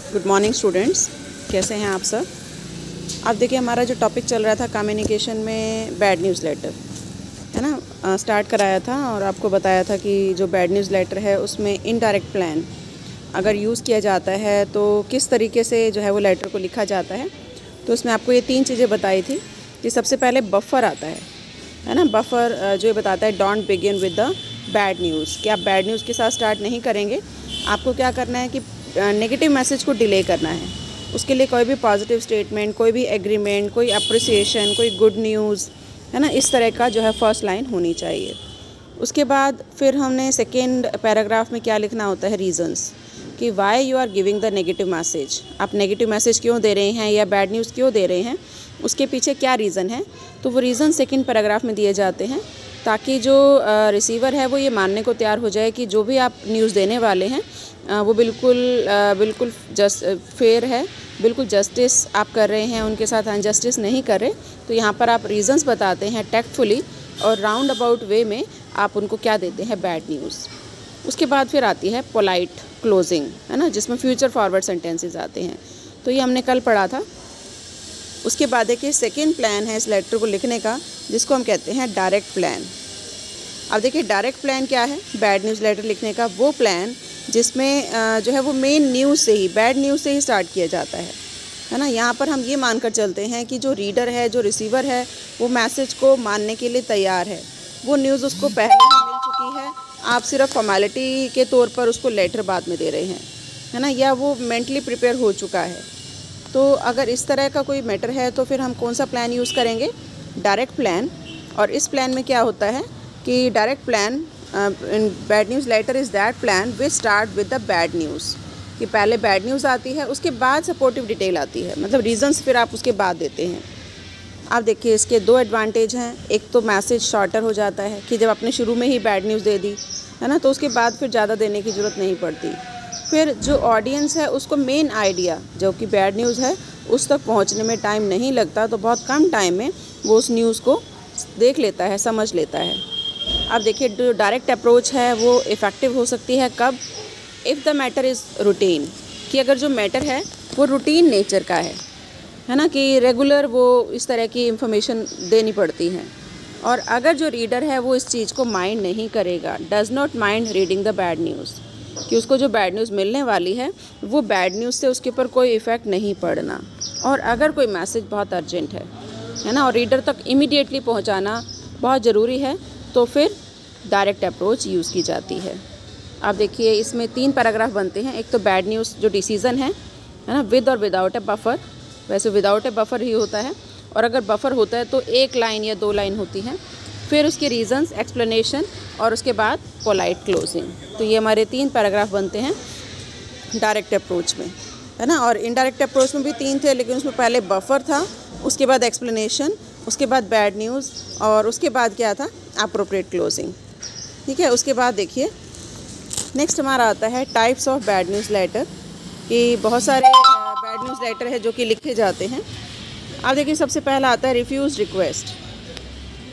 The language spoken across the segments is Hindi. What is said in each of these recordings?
गुड मॉर्निंग स्टूडेंट्स, कैसे हैं आप सब। अब देखिए हमारा जो टॉपिक चल रहा था कम्युनिकेशन में बैड न्यूज़ लेटर, है ना। स्टार्ट कराया था और आपको बताया था कि जो बैड न्यूज़ लेटर है उसमें इनडायरेक्ट प्लान अगर यूज़ किया जाता है तो किस तरीके से जो है वो लेटर को लिखा जाता है। तो उसमें आपको ये 3 चीज़ें बताई थी कि सबसे पहले बफर आता है ना। बफर जो ये बताता है don't begin with the bad news, कि आप बैड न्यूज़ के साथ स्टार्ट नहीं करेंगे। आपको क्या करना है कि नेगेटिव मैसेज को डिले करना है। उसके लिए कोई भी पॉजिटिव स्टेटमेंट, कोई भी एग्रीमेंट, कोई अप्रिसिएशन, कोई गुड न्यूज़, है ना, इस तरह का जो है फर्स्ट लाइन होनी चाहिए। उसके बाद फिर हमने सेकेंड पैराग्राफ में क्या लिखना होता है, रीज़न्स, कि why you are giving the negative message. आप नेगेटिव मैसेज क्यों दे रहे हैं या बैड न्यूज़ क्यों दे रहे हैं, उसके पीछे क्या रीज़न है। तो वो रीज़न सेकेंड पैराग्राफ में दिए जाते हैं ताकि जो रिसीवर है वो ये मानने को तैयार हो जाए कि जो भी आप न्यूज़ देने वाले हैं वो बिल्कुल फेयर है, बिल्कुल जस्टिस आप कर रहे हैं, उनके साथ अनजस्टिस नहीं कर रहे। तो यहाँ पर आप रीज़न्स बताते हैं टैक्टफुली और राउंड अबाउट वे में आप उनको क्या देते हैं, बैड न्यूज़। उसके बाद फिर आती है पोलाइट क्लोजिंग, है ना, जिसमें फ्यूचर फॉरवर्ड सेंटेंसेस आते हैं। तो ये हमने कल पढ़ा था। उसके बाद देखिए सेकेंड प्लान है इस लेटर को लिखने का, जिसको हम कहते हैं डायरेक्ट प्लान। अब देखिए डायरेक्ट प्लान क्या है बैड न्यूज़ लेटर लिखने का, वो प्लान जिसमें जो है वो मेन न्यूज़ से ही, बैड न्यूज़ से ही स्टार्ट किया जाता है ना। यहाँ पर हम ये मानकर चलते हैं कि जो रीडर है, जो रिसीवर है, वो मैसेज को मानने के लिए तैयार है। वो न्यूज़ उसको पहले ही मिल चुकी है, आप सिर्फ फॉर्मेलिटी के तौर पर उसको लेटर बाद में दे रहे हैं, है ना, या वो मेंटली प्रिपेयर हो चुका है। तो अगर इस तरह का कोई मैटर है तो फिर हम कौन सा प्लान यूज़ करेंगे, डायरेक्ट प्लान। और इस प्लान में क्या होता है कि direct plan in bad news letter is that plan which start with the bad news, कि पहले बैड न्यूज़ आती है, उसके बाद सपोर्टिव डिटेल आती है, मतलब रीज़न्स फिर आप उसके बाद देते हैं। आप देखिए इसके 2 एडवांटेज हैं। एक तो मैसेज शॉर्टर हो जाता है कि जब आपने शुरू में ही बैड न्यूज़ दे दी, है ना, तो उसके बाद फिर ज़्यादा देने की ज़रूरत नहीं पड़ती। फिर जो ऑडियंस है उसको मेन आइडिया जो कि बैड न्यूज़ है उस तक पहुंचने में टाइम नहीं लगता, तो बहुत कम टाइम में वो उस न्यूज़ को देख लेता है, समझ लेता है। अब देखिए जो डायरेक्ट अप्रोच है वो इफ़ेक्टिव हो सकती है कब, if the matter is routine, कि अगर जो मैटर है वो रूटीन नेचर का है ना, कि रेगुलर वो इस तरह की इंफॉर्मेशन देनी पड़ती है। और अगर जो रीडर है वो इस चीज़ को माइंड नहीं करेगा, does not mind reading the bad news, कि उसको जो बैड न्यूज़ मिलने वाली है वो बैड न्यूज़ से उसके ऊपर कोई इफ़ेक्ट नहीं पड़ना। और अगर कोई मैसेज बहुत अर्जेंट है ना, और रीडर तक इमीडिएटली पहुंचाना बहुत ज़रूरी है, तो फिर डायरेक्ट अप्रोच यूज़ की जाती है। अब देखिए इसमें 3 पैराग्राफ बनते हैं। एक तो बैड न्यूज़ जो डिसीज़न है ना, विद और विदाउट ए बफर। वैसे विदाउट ए बफर ही होता है, और अगर बफर होता है तो 1 लाइन या 2 लाइन होती है। फिर उसके रीज़न्स, एक्सप्लेनेशन, और उसके बाद पोलाइट क्लोजिंग। तो ये हमारे 3 पैराग्राफ बनते हैं डायरेक्ट अप्रोच में, है ना। और इनडायरेक्ट अप्रोच में भी 3 थे, लेकिन उसमें पहले बफर था, उसके बाद एक्सप्लेनेशन, उसके बाद बैड न्यूज़, और उसके बाद क्या था, अप्रोप्रिएट क्लोजिंग। ठीक है। उसके बाद देखिए नेक्स्ट हमारा आता है types of bad news letter, कि बहुत सारे बैड न्यूज़ लेटर है जो कि लिखे जाते हैं। अब देखिए सबसे पहला आता है रिफ्यूज़ रिक्वेस्ट,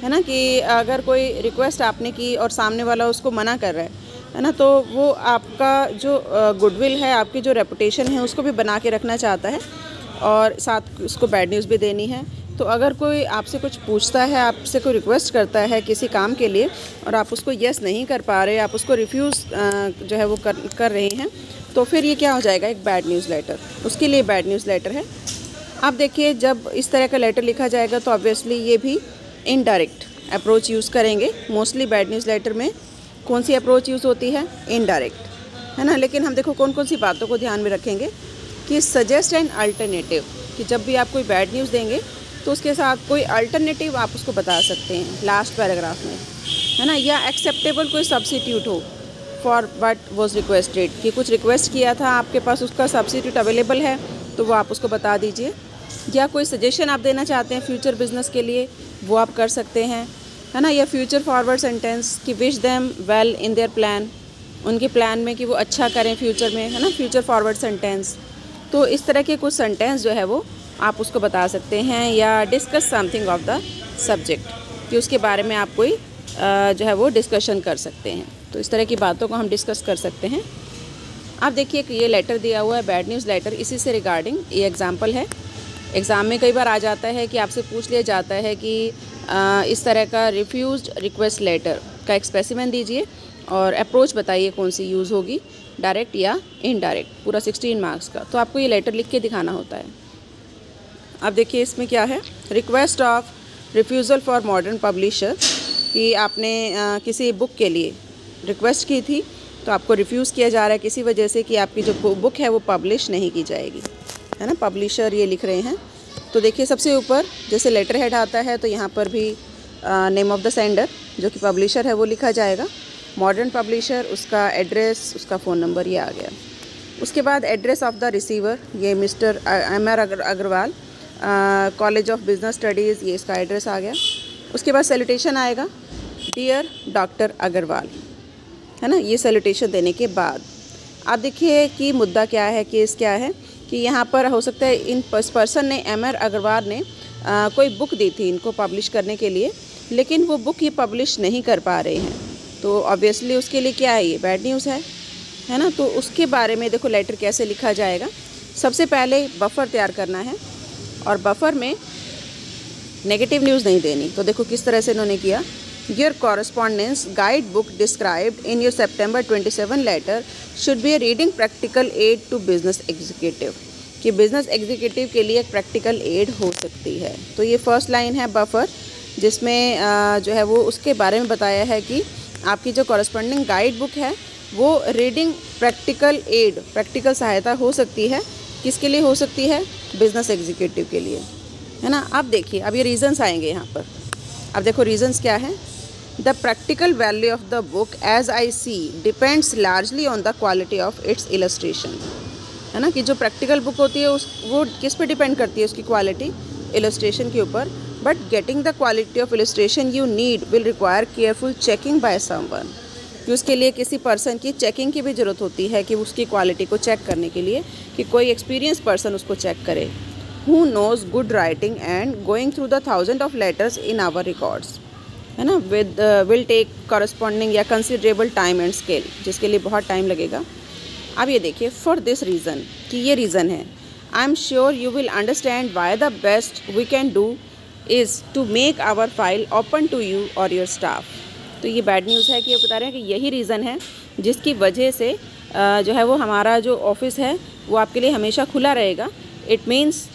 है ना, कि अगर कोई रिक्वेस्ट आपने की और सामने वाला उसको मना कर रहा है ना, तो वो आपका जो गुडविल है, आपकी जो रेपुटेशन है, उसको भी बना के रखना चाहता है, और साथ उसको बैड न्यूज़ भी देनी है। तो अगर कोई आपसे कुछ पूछता है, आपसे कोई रिक्वेस्ट करता है किसी काम के लिए, और आप उसको येस नहीं कर पा रहे, आप उसको रिफ्यूज़ जो है वो कर रहे हैं, तो फिर ये क्या हो जाएगा, एक बैड न्यूज़ लेटर, उसके लिए बैड न्यूज़ लेटर है। आप देखिए जब इस तरह का लेटर लिखा जाएगा तो ऑब्वियसली ये भी इनडायरेक्ट अप्रोच यूज़ करेंगे। मोस्टली बैड न्यूज़ लेटर में कौन सी अप्रोच यूज़ होती है, इनडायरेक्ट, है ना। लेकिन हम देखो कौन कौन सी बातों को ध्यान में रखेंगे, कि सजेस्ट एन अल्टरनेटिव, कि जब भी आप कोई बैड न्यूज़ देंगे तो उसके साथ कोई अल्टरनेटिव आप उसको बता सकते हैं लास्ट पैराग्राफ में, है ना, या एक्सेप्टेबल कोई सब्सिट्यूट हो फॉर व्हाट वाज रिक्वेस्टेड, कि कुछ रिक्वेस्ट किया था, आपके पास उसका सब्सिट्यूट अवेलेबल है तो वो आप उसको बता दीजिए। या कोई सजेशन आप देना चाहते हैं फ्यूचर बिजनेस के लिए, वो आप कर सकते हैं, है ना। या फ्यूचर फॉरवर्ड सेंटेंस, कि wish them well in their plan, उनके प्लान में कि वो अच्छा करें फ्यूचर में, है ना, फ्यूचर फॉरवर्ड सेंटेंस। तो इस तरह के कुछ सेंटेंस जो है वो आप उसको बता सकते हैं। या discuss something of the subject, कि उसके बारे में आप कोई जो है वो डिस्कशन कर सकते हैं। तो इस तरह की बातों को हम डिस्कस कर सकते हैं। आप देखिए कि ये लेटर दिया हुआ है बैड न्यूज़ लेटर, इसी से रिगार्डिंग ये एग्जाम्पल है। एग्ज़ाम में कई बार आ जाता है कि आपसे पूछ लिया जाता है कि इस तरह का रिफ्यूज्ड रिक्वेस्ट लेटर का एक स्पेसिमेन दीजिए और अप्रोच बताइए कौन सी यूज़ होगी, डायरेक्ट या इनडायरेक्ट, पूरा 16 मार्क्स का। तो आपको ये लेटर लिख के दिखाना होता है। अब देखिए इसमें क्या है, request of refusal for modern publisher, कि आपने किसी बुक के लिए रिक्वेस्ट की थी तो आपको रिफ्यूज़ किया जा रहा है किसी वजह से कि आपकी जो बुक है वो पब्लिश नहीं की जाएगी, है ना। पब्लिशर ये लिख रहे हैं। तो देखिए सबसे ऊपर जैसे लेटर हेड आता है तो यहाँ पर भी नेम ऑफ़ द सेंडर जो कि पब्लिशर है वो लिखा जाएगा, मॉडर्न पब्लिशर, उसका एड्रेस, उसका फ़ोन नंबर, ये आ गया। उसके बाद एड्रेस ऑफ़ द रिसीवर, ये mister MR Agarwal, college of business studies, ये इसका एड्रेस आ गया। उसके बाद सैल्यूटेशन आएगा, डियर डॉक्टर अग्रवाल, है ना। ये सैल्यूटेशन देने के बाद आप देखिए कि मुद्दा क्या है, केस क्या है, कि यहाँ पर हो सकता है इन पर्सन ने, MR अग्रवाल ने कोई बुक दी थी इनको पब्लिश करने के लिए, लेकिन वो बुक ये पब्लिश नहीं कर पा रहे हैं। तो ऑब्वियसली उसके लिए क्या है, ये बैड न्यूज़ है ना। तो उसके बारे में देखो लेटर कैसे लिखा जाएगा। सबसे पहले बफर तैयार करना है और बफर में नेगेटिव न्यूज़ नहीं देनी। तो देखो किस तरह से इन्होंने किया, your correspondence guide book described in your September 27 letter should be a reading practical aid to business executive, कि बिजनेस एग्जीक्यूटिव के लिए एक प्रैक्टिकल एड हो सकती है। तो ये फर्स्ट लाइन है बफर, जिसमें जो है वो उसके बारे में बताया है कि आपकी जो कॉरेस्पॉन्डिंग गाइड बुक है वो रीडिंग प्रैक्टिकल एड, प्रैक्टिकल सहायता हो सकती है। किसके लिए हो सकती है, बिजनेस एग्जीक्यूटिव के लिए, है ना। अब देखिए अब ये रीजंस आएंगे यहाँ पर। अब देखो रीजंस क्या है, the practical value of the book as I see depends largely on the quality of its illustration, है ना। कि जो प्रैक्टिकल बुक होती है वो किस पे डिपेंड करती है, उसकी क्वालिटी, इलस्ट्रेशन के ऊपर। But getting the quality of illustration you need will require careful checking by someone, कि उसके लिए किसी पर्सन की चेकिंग की भी ज़रूरत होती है, कि उसकी क्वालिटी को चेक करने के लिए कि कोई एक्सपीरियंस पर्सन उसको चेक करे। Who knows good writing and going through the thousands of letters in our records, है ना, with will take corresponding या considerable time and scale, जिसके लिए बहुत टाइम लगेगा। अब ये देखिए for this reason, कि ये रीज़न है, I am sure you will understand why the best we can do is to make our file open to you or your staff। तो ये बैड न्यूज़ है कि ये बता रहे हैं कि यही रीज़न है जिसकी वजह से जो है वो हमारा जो ऑफिस है वो आपके लिए हमेशा खुला रहेगा। इट मीन्स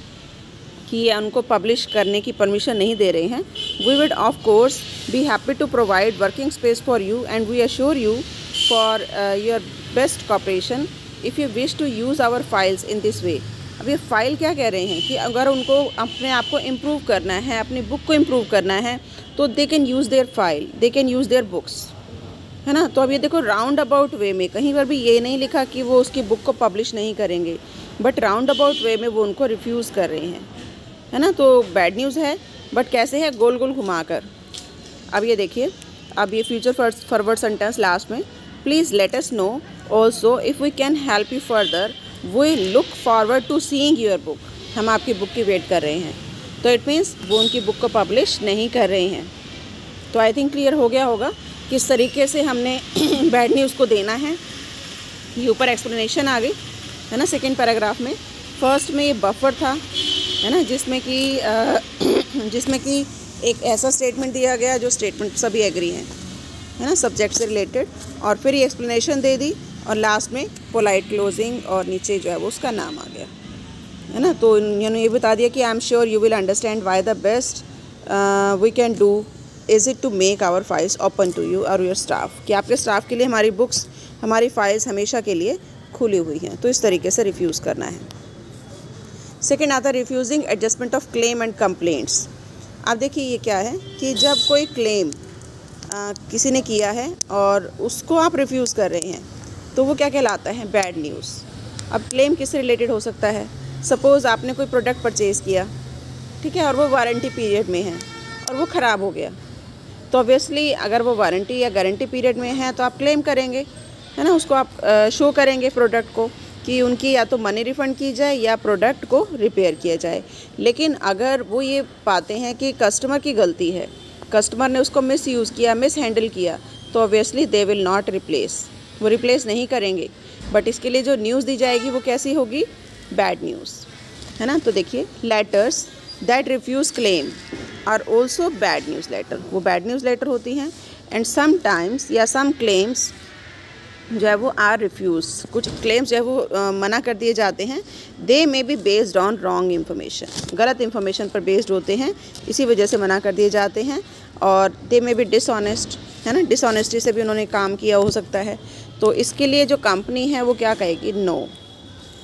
कि उनको पब्लिश करने की परमिशन नहीं दे रहे हैं। We would of course be happy to provide working space for you and we assure you for your best cooperation if you wish to use our files in this way. अब ये फाइल क्या कह रहे हैं कि अगर उनको अपने आप को इम्प्रूव करना है, अपनी बुक को इम्प्रूव करना है, तो they can use their file, they can use their books, है ना। तो अब ये देखो राउंड अबाउट वे में कहीं पर भी ये नहीं लिखा कि वो उसकी बुक को पब्लिश नहीं करेंगे, बट राउंड अबाउट वे में वो उनको रिफ्यूज़ कर रहे हैं, है ना। तो बैड न्यूज़ है, बट कैसे है, गोल गोल घुमाकर। अब ये देखिए, अब ये फ्यूचर फॉरवर्ड सेंटेंस लास्ट में, please let us know also if we can help you further, we look forward to seeing your book. हम आपकी बुक की वेट कर रहे हैं। तो इट मीन्स वो उनकी बुक को पब्लिश नहीं कर रहे हैं। तो आई थिंक क्लियर हो गया होगा किस तरीके से हमने बैड न्यूज़ को देना है। ये ऊपर एक्सप्लेनेशन आ गई, है ना, सेकेंड पैराग्राफ में। फर्स्ट में ये बफर था, है ना, जिसमें कि एक ऐसा स्टेटमेंट दिया गया जो स्टेटमेंट सभी एग्री हैं, है ना, सब्जेक्ट से रिलेटेड। और फिर ये एक्सप्लेनेशन दे दी और लास्ट में पोलाइट क्लोजिंग और नीचे जो है वो उसका नाम आ गया, है ना। तो इन्होंने ये बता दिया कि I am sure you will understand why the best we can do is it to make our files open to you और योर स्टाफ, कि आपके स्टाफ के लिए हमारी बुक्स, हमारी फाइल्स हमेशा के लिए खुली हुई हैं। तो इस तरीके से रिफ्यूज़ करना है। सेकेंड आता है refusing adjustment of claim and complaints. अब देखिए ये क्या है कि जब कोई क्लेम किसी ने किया है और उसको आप रिफ्यूज़ कर रहे हैं तो वो क्या कहलाता है, बैड न्यूज़। अब क्लेम किससे रिलेटेड हो सकता है, सपोज़ आपने कोई प्रोडक्ट परचेज़ किया, ठीक है, और वो वारंटी पीरियड में है और वो ख़राब हो गया, तो ऑब्वियसली अगर वो वारंटी या गारंटी पीरियड में है तो आप क्लेम करेंगे, है ना। उसको आप शो करेंगे प्रोडक्ट को कि उनकी या तो मनी रिफ़ंड की जाए या प्रोडक्ट को रिपेयर किया जाए। लेकिन अगर वो ये पाते हैं कि कस्टमर की गलती है, कस्टमर ने उसको मिस यूज़ किया, मिस हैंडल किया, तो obviously they will not replace, वो रिप्लेस नहीं करेंगे। बट इसके लिए जो न्यूज़ दी जाएगी वो कैसी होगी, बैड न्यूज़, है ना। तो देखिए, letters that refuse claim are also bad news letter, वो बैड न्यूज़ लेटर होती हैं। एंड समटाइम्स या सम क्लेम्स जो है वो आर रिफ्यूज़, कुछ क्लेम्स जो है वो मना कर दिए जाते हैं। They may be based on wrong information, गलत इन्फॉर्मेशन पर बेस्ड होते हैं, इसी वजह से मना कर दिए जाते हैं। और दे मे बी डिसऑनेस्ट, है ना, डिसऑनेस्टी से भी उन्होंने काम किया हो सकता है। तो इसके लिए जो कंपनी है वो क्या कहेगी, नो।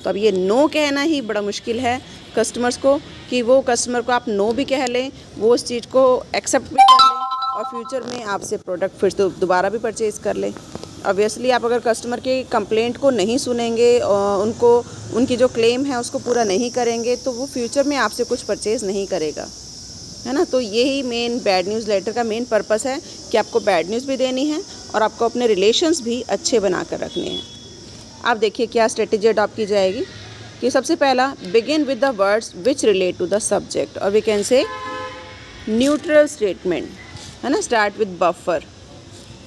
तो अब ये नो कहना ही बड़ा मुश्किल है कस्टमर्स को, कि वो कस्टमर को आप नो भी कह लें, वो उस चीज़ को एक्सेप्ट भी कर लें और फ्यूचर में आपसे प्रोडक्ट फिर से दोबारा भी परचेज़ कर लें। ऑब्वियसली आप अगर कस्टमर के कंप्लेंट को नहीं सुनेंगे और उनको उनकी जो क्लेम है उसको पूरा नहीं करेंगे, तो वो फ्यूचर में आपसे कुछ परचेज़ नहीं करेगा, है ना। तो यही मेन बैड न्यूज़ लेटर का मेन पर्पस है कि आपको बैड न्यूज़ भी देनी है और आपको अपने रिलेशंस भी अच्छे बना कर रखने हैं। आप देखिए क्या स्ट्रेटेजी अडॉप्ट की जाएगी कि सबसे पहला, begin with the words which relate to the subject, और we can say neutral statement, है ना, स्टार्ट विद बफर।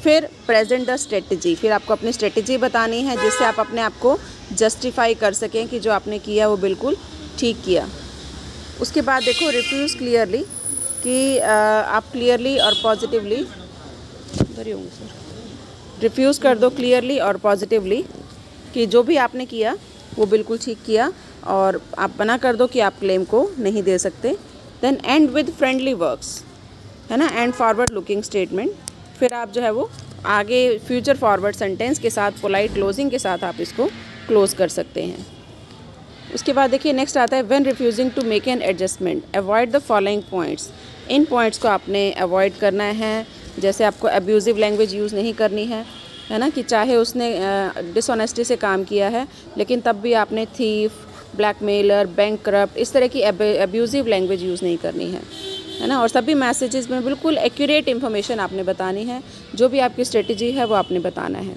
फिर प्रेजेंट द स्ट्रेटजी, फिर आपको अपनी स्ट्रेटजी बतानी है जिससे आप अपने आप को जस्टिफाई कर सकें कि जो आपने किया वो बिल्कुल ठीक किया। उसके बाद देखो, रिफ्यूज़ क्लियरली, कि आप क्लियरली और पॉजिटिवली रिफ्यूज़ कर दो, क्लियरली और पॉजिटिवली, कि जो भी आपने किया वो बिल्कुल ठीक किया, और आप मना कर दो कि आप क्लेम को नहीं दे सकते। Then end with friendly works, है ना, एंड फॉरवर्ड लुकिंग स्टेटमेंट। फिर आप जो है वो आगे फ्यूचर फॉरवर्ड सेंटेंस के साथ, पोलाइट क्लोजिंग के साथ आप इसको क्लोज कर सकते हैं। उसके बाद देखिए नेक्स्ट आता है, when refusing to make an adjustment avoid the following points. इन पॉइंट्स को आपने अवॉइड करना है। जैसे आपको अब्यूज़िव लैंग्वेज यूज़ नहीं करनी है ना, कि चाहे उसने डिसऑनेस्टी से काम किया है लेकिन तब भी आपने थीफ, ब्लैकमेलर, बैंकरप्ट, इस तरह की अब्यूज़िव लैंग्वेज यूज़ नहीं करनी है ना। और सभी मैसेजेस में बिल्कुल एक्यूरेट इन्फॉर्मेशन आपने बतानी है, जो भी आपकी स्ट्रेटजी है वो आपने बताना है।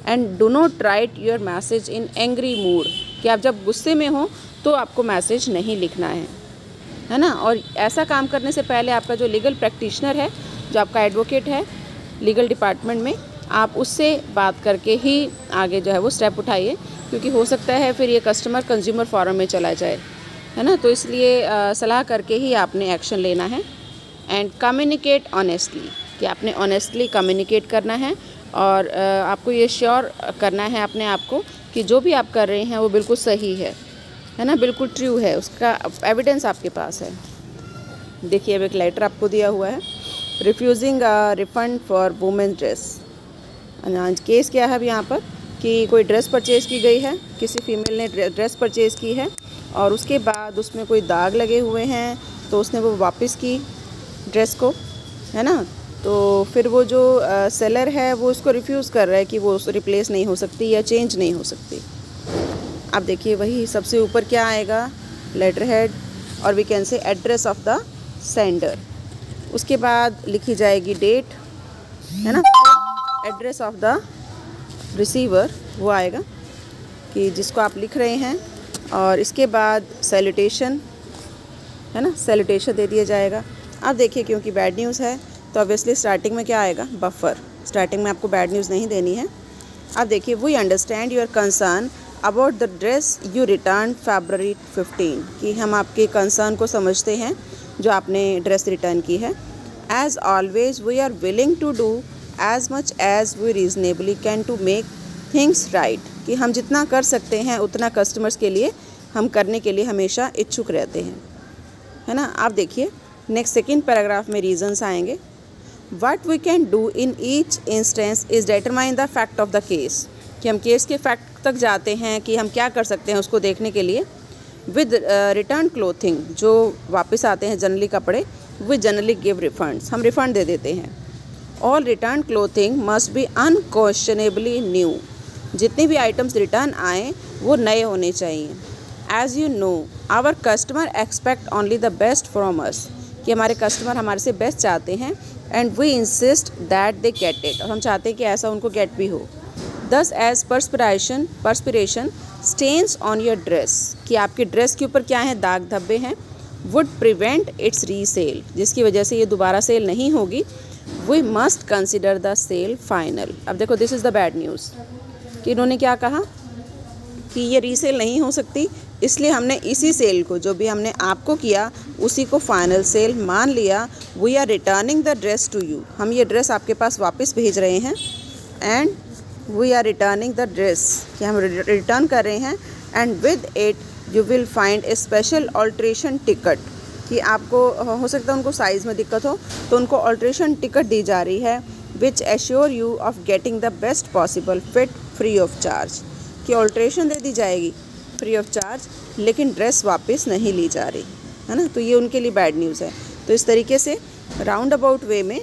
And do not right your message in angry mood, कि आप जब गुस्से में हो तो आपको मैसेज नहीं लिखना है ना। और ऐसा काम करने से पहले आपका जो लीगल प्रैक्टिशनर है, जो आपका एडवोकेट है लीगल डिपार्टमेंट में, आप उससे बात करके ही आगे जो है वो स्टेप उठाइए, क्योंकि हो सकता है फिर ये कस्टमर कंज्यूमर फोरम में चला जाए, है ना। तो इसलिए सलाह करके ही आपने एक्शन लेना है। एंड कम्युनिकेट ऑनेस्टली, कि आपने ऑनेस्टली कम्युनिकेट करना है और आपको ये श्योर करना है अपने आप को कि जो भी आप कर रहे हैं वो बिल्कुल सही है ना, बिल्कुल ट्रू है, उसका एविडेंस आपके पास है। देखिए अब एक लेटर आपको दिया हुआ है, refusing refund for women dress. Case क्या है अब यहाँ पर, कि कोई ड्रेस परचेज़ की गई है, किसी फीमेल ने ड्रेस परचेज़ की है और उसके बाद उसमें कोई दाग लगे हुए हैं, तो उसने वो वापस की ड्रेस को, है ना। तो फिर वो जो सेलर है वो उसको रिफ्यूज़ कर रहा है कि वो रिप्लेस नहीं हो सकती या चेंज नहीं हो सकती। अब देखिए वही सबसे ऊपर क्या आएगा, लेटर हेड, और we can say address of the sender. उसके बाद लिखी जाएगी डेट, है ना, एड्रेस ऑफ द रिसीवर वो आएगा कि जिसको आप लिख रहे हैं, और इसके बाद सैल्यूटेशन, है ना, सैल्यूटेशन दे दिया जाएगा। अब देखिए क्योंकि बैड न्यूज़ है तो ऑब्वियसली स्टार्टिंग में क्या आएगा, बफर। स्टार्टिंग में आपको बैड न्यूज़ नहीं देनी है। अब देखिए, we understand your concern about the dress you return February 15, कि हम आपके कंसर्न को समझते हैं जो आपने ड्रेस रिटर्न की है। As always we are willing to do as much as we reasonably can to make things right, कि हम जितना कर सकते हैं उतना कस्टमर्स के लिए हम करने के लिए हमेशा इच्छुक रहते हैं, है ना। आप देखिए नेक्स्ट सेकेंड पैराग्राफ में रीजंस आएंगे। What we can do in each instance is determine the fact of the case, कि हम केस के फैक्ट तक जाते हैं कि हम क्या कर सकते हैं उसको देखने के लिए। विद रिटर्न क्लोथिंग, जो वापस आते हैं जनरली कपड़े, वी जनरली गिव रिफंड्स, हम रिफ़ंड दे देते हैं। All return clothing must be unquestionably new, जितनी भी आइटम्स रिटर्न आएँ वो नए होने चाहिए। As you know our customer expect only the best from us, कि हमारे कस्टमर हमारे से बेस्ट चाहते हैं। And we insist that they get it, और हम चाहते हैं कि ऐसा उनको गेट भी हो। Thus as perspiration stains on your dress, कि आपकी ड्रेस के ऊपर क्या है, दाग धब्बे हैं, वुड प्रिवेंट इट्स रीसेल, जिसकी वजह से ये दोबारा सेल नहीं होगी। We must consider the sale final. अब देखो this is the bad news, कि इन्होंने क्या कहा कि ये रीसेल नहीं हो सकती, इसलिए हमने इसी सेल को, जो भी हमने आपको किया, उसी को फाइनल सेल मान लिया। We are returning the dress to you, हम ये ड्रेस आपके पास वापस भेज रहे हैं। And we are returning the dress, कि हम रिटर्न कर रहे हैं। And with it you will find a special alteration ticket, कि आपको हो सकता है उनको साइज़ में दिक्कत हो तो उनको ऑल्ट्रेशन टिकट दी जा रही है, which assure you of getting the best possible fit free of charge, कि ऑल्ट्रेशन दे दी जाएगी फ्री ऑफ चार्ज, लेकिन ड्रेस वापस नहीं ली जा रही है ना। तो ये उनके लिए बैड न्यूज़ है। तो इस तरीके से राउंड अबाउट वे में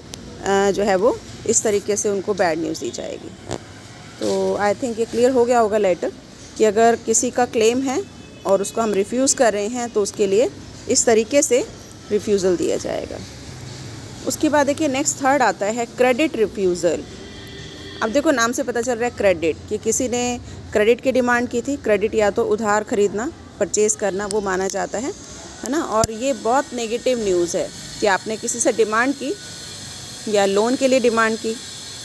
जो है वो इस तरीके से उनको बैड न्यूज़ दी जाएगी। तो आई थिंक ये क्लियर हो गया होगा लेटर, कि अगर किसी का क्लेम है और उसको हम रिफ्यूज़ कर रहे हैं तो उसके लिए इस तरीके से रिफ्यूज़ल दिया जाएगा। उसके बाद देखिए नेक्स्ट थर्ड आता है क्रेडिट रिफ्यूज़ल। अब देखो नाम से पता चल रहा है क्रेडिट, कि किसी ने क्रेडिट की डिमांड की थी। क्रेडिट या तो उधार खरीदना, परचेज़ करना, वो माना जाता है ना। और ये बहुत नेगेटिव न्यूज़ है कि आपने किसी से डिमांड की या लोन के लिए डिमांड की,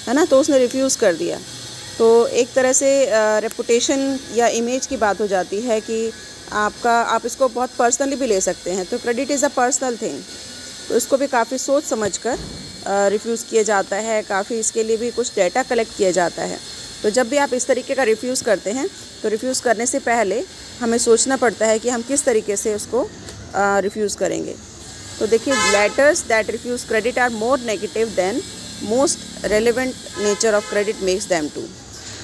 है ना, तो उसने रिफ्यूज़ कर दिया। तो एक तरह से रेपुटेशन या इमेज की बात हो जाती है कि आप इसको बहुत पर्सनली भी ले सकते हैं। तो credit is a personal thing, तो इसको भी काफ़ी सोच समझ कर रिफ्यूज़ किया जाता है। काफ़ी इसके लिए भी कुछ डेटा कलेक्ट किया जाता है। तो जब भी आप इस तरीके का रिफ्यूज़ करते हैं तो रिफ्यूज़ करने से पहले हमें सोचना पड़ता है कि हम किस तरीके से उसको रिफ्यूज़ करेंगे। तो देखिए letters that refuse credit are more negative than most relevant nature of credit makes them too,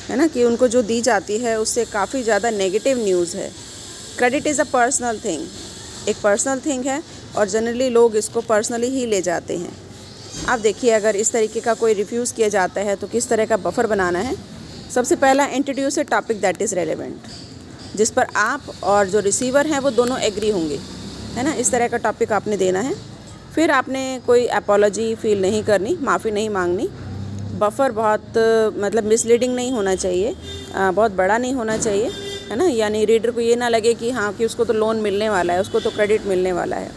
है ना, कि उनको जो दी जाती है उससे काफ़ी ज़्यादा नेगेटिव न्यूज़ है। Credit is a personal thing, एक पर्सनल थिंग है और जनरली लोग इसको पर्सनली ही ले जाते हैं। आप देखिए अगर इस तरीके का कोई रिफ्यूज़ किया जाता है तो किस तरह का बफर बनाना है। सबसे पहला introduce A topic that is relevant, जिस पर आप और जो रिसीवर हैं वो दोनों एग्री होंगे, है ना। इस तरह का टॉपिक आपने देना है। फिर आपने कोई अपॉलॉजी फील नहीं करनी, माफ़ी नहीं मांगनी। बफर बहुत मतलब मिसलीडिंग नहीं होना चाहिए, बहुत बड़ा नहीं होना चाहिए, है ना। यानी रीडर को ये ना लगे कि हाँ कि उसको तो लोन मिलने वाला है, उसको तो क्रेडिट मिलने वाला है।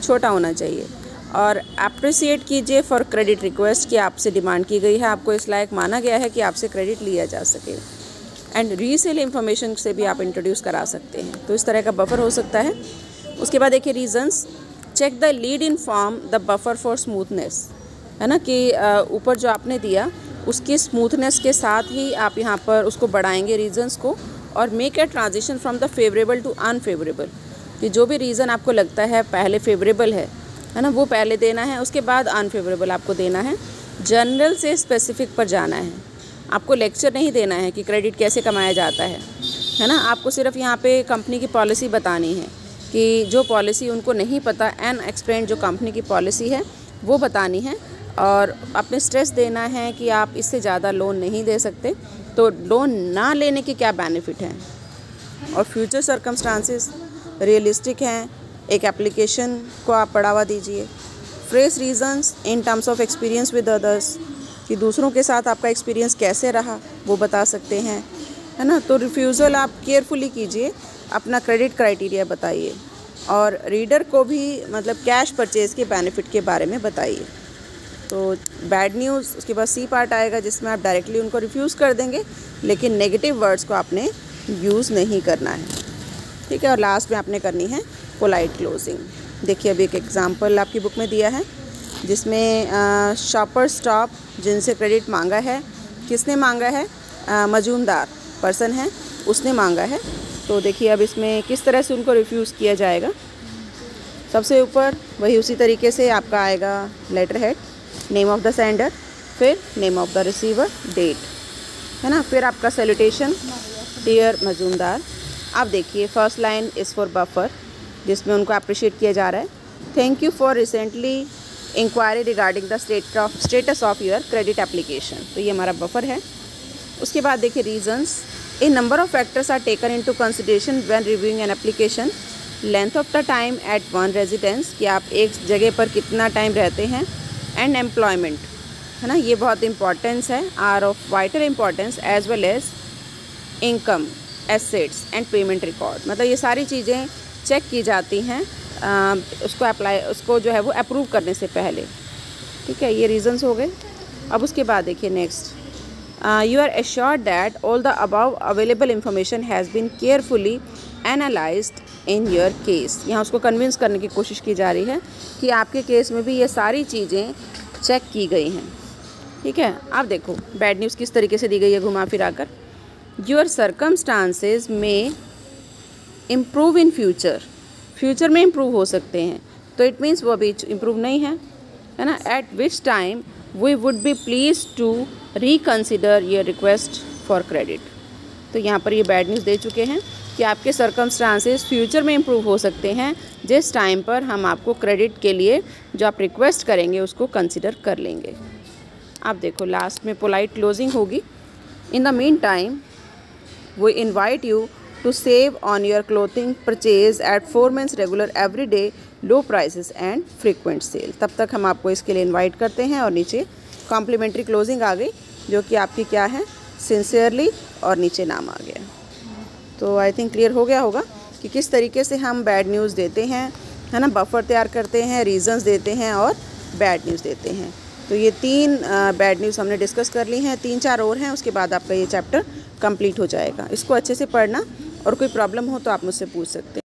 छोटा होना चाहिए। और अप्रिसिएट कीजिए फॉर क्रेडिट रिक्वेस्ट, कि आपसे डिमांड की गई है, आपको इस लायक माना गया है कि आपसे क्रेडिट लिया जा सके। एंड रीसेल इंफॉर्मेशन से भी आप इंट्रोड्यूस करा सकते हैं। तो इस तरह का बफर हो सकता है। उसके बाद देखिए reasons, check the lead in form the buffer for smoothness, है ना, कि ऊपर जो आपने दिया उसकी स्मूथनेस के साथ ही आप यहाँ पर उसको बढ़ाएंगे रीजंस को। और make a transition from the favourable to unfavourable, कि जो भी रीज़न आपको लगता है पहले फेवरेबल है ना, वो पहले देना है, उसके बाद अनफेवरेबल आपको देना है। जनरल से स्पेसिफिक पर जाना है। आपको लेक्चर नहीं देना है कि क्रेडिट कैसे कमाया जाता है ना। आपको सिर्फ यहाँ पे कंपनी की पॉलिसी बतानी है, कि जो पॉलिसी उनको नहीं पता, अनएक्सप्लेन्ड जो कंपनी की पॉलिसी है वो बतानी है। और अपने स्ट्रेस देना है कि आप इससे ज़्यादा लोन नहीं दे सकते, तो लोन ना लेने के क्या बेनिफिट हैं और फ्यूचर सर्कमस्टांसेस रियलिस्टिक हैं। एक एप्लीकेशन को आप बढ़ावा दीजिए। Fresh reasons in terms of experience with others, कि दूसरों के साथ आपका एक्सपीरियंस कैसे रहा वो बता सकते हैं, है ना। तो रिफ्यूज़ल आप केयरफुली कीजिए, अपना क्रेडिट क्राइटेरिया बताइए और रीडर को भी मतलब कैश परचेज़ के बेनिफिट के बारे में बताइए। तो बैड न्यूज़, उसके बाद सी पार्ट आएगा जिसमें आप डायरेक्टली उनको रिफ्यूज़ कर देंगे, लेकिन नेगेटिव वर्ड्स को आपने यूज़ नहीं करना है, ठीक है। और लास्ट में आपने करनी है पोलाइट क्लोजिंग। देखिए अभी एक एग्जांपल आपकी बुक में दिया है जिसमें शॉपर स्टॉप जिनसे क्रेडिट मांगा है, किसने मांगा है, मजूमदार पर्सन है, उसने मांगा है। तो देखिए अब इसमें किस तरह से उनको रिफ्यूज़ किया जाएगा। सबसे ऊपर वही उसी तरीके से आपका आएगा letter head, name of the sender, फिर name of the receiver, date, है ना। फिर आपका सैल्यूटेशन, डियर मजूमदार। आप देखिए first line is for buffer, जिसमें उनको अप्रिशिएट किया जा रहा है। Thank you for recently inquiry regarding the status of your credit application. तो ये हमारा बफर है। उसके बाद देखिए reasons, a number of factors are taken into consideration when reviewing an application. Length of the time at one residence, कि आप एक जगह पर कितना टाइम रहते हैं। एंड एम्प्लॉयमेंट, है ना, ये बहुत इंपॉर्टेंस है, are of vital importance, as well as income, assets and payment record. मतलब ये सारी चीज़ें चेक की जाती हैं उसको जो है वो अप्रूव करने से पहले, ठीक है। ये रीज़न्स हो गए। अब उसके बाद देखिए next You are assured that all the above available information has been carefully analyzed in your case. यहाँ उसको कन्विंस करने की कोशिश की जा रही है कि आपके केस में भी ये सारी चीज़ें चेक की गई हैं. ठीक है, आप देखो बैड न्यूज़ किस तरीके से दी गई है घुमा फिरा कर. योर सर्कमस्टांसेस में इम्प्रूव इन फ्यूचर में इम्प्रूव हो सकते हैं, तो इट मीन्स वो अभी इम्प्रूव नहीं है ना. At which time we would be please to reconsider your request for credit. तो यहाँ पर ये बैड न्यूज़ दे चुके हैं कि आपके सर्कमस्टांसेस फ्यूचर में इम्प्रूव हो सकते हैं, जिस टाइम पर हम आपको क्रेडिट के लिए जो आप रिक्वेस्ट करेंगे उसको कंसिडर कर लेंगे. आप देखो लास्ट में पोलाइट क्लोजिंग होगी. In the mean time we invite you to save on your clothing purchase at 4 months regular everyday low prices and frequent sale. तब तक हम आपको इसके लिए इनवाइट करते हैं. और नीचे कॉम्प्लीमेंट्री क्लोजिंग आ गई जो कि आपकी क्या है, सिंसियरली, और नीचे नाम आ गया. तो आई थिंक क्लियर हो गया होगा कि किस तरीके से हम बैड न्यूज़ देते हैं, है ना. बफर तैयार करते हैं, रीजंस देते हैं और बैड न्यूज़ देते हैं. तो ये 3 बैड न्यूज़ हमने डिस्कस कर ली हैं. 3-4 और हैं, उसके बाद आपका ये चैप्टर कंप्लीट हो जाएगा. इसको अच्छे से पढ़ना और कोई प्रॉब्लम हो तो आप मुझसे पूछ सकते हैं.